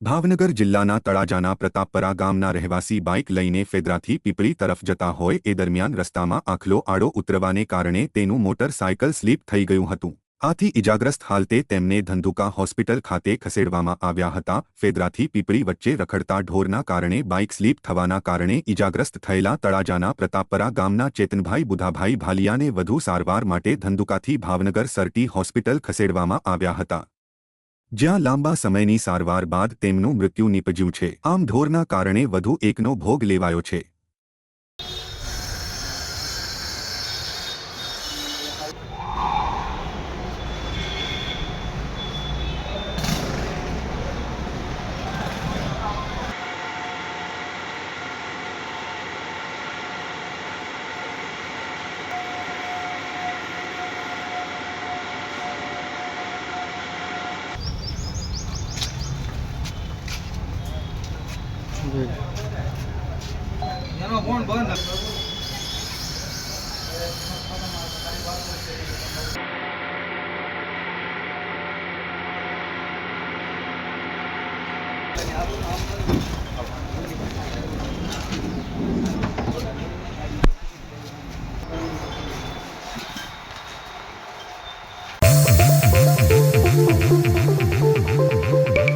ભાવનગર જિલ્લાના તળાજાના પ્રતાપપરા ગામના રહેવાસી બાઇક લઈને ફેદરાથી પીપળી તરફ જતા હોય એ દરમિયાન રસ્તામાં આખલો આડો ઉતરવાને કારણે તેનું મોટરસાયકલ સ્લીપ થઈ ગયું હતું। આથી ઇજાગ્રસ્ત હાલતે તેમને ધંધુકા હોસ્પિટલ ખાતે ખસેડવામાં આવ્યા હતા। ફેદરાથી પીપળી વચ્ચે રખડતા ઢોરના કારણે બાઇક સ્લીપ થવાના કારણે ઇજાગ્રસ્ત થયેલા તળાજાના પ્રતાપપરા ગામના ચેતનભાઈ બુધાભાઈ ભાલિયાને વધુ સારવાર માટે ધંધુકાથી ભાવનગર સરટી હોસ્પિટલ ખસેડવામાં આવ્યા હતા, જ્યાં લાંબા સમયની સારવાર બાદ તેમનું મૃત્યુ નીપજ્યું છે। આમ ઢોરના કારણે વધુ એકનો ભોગ લેવાયો છે। એનો ફોન બંધ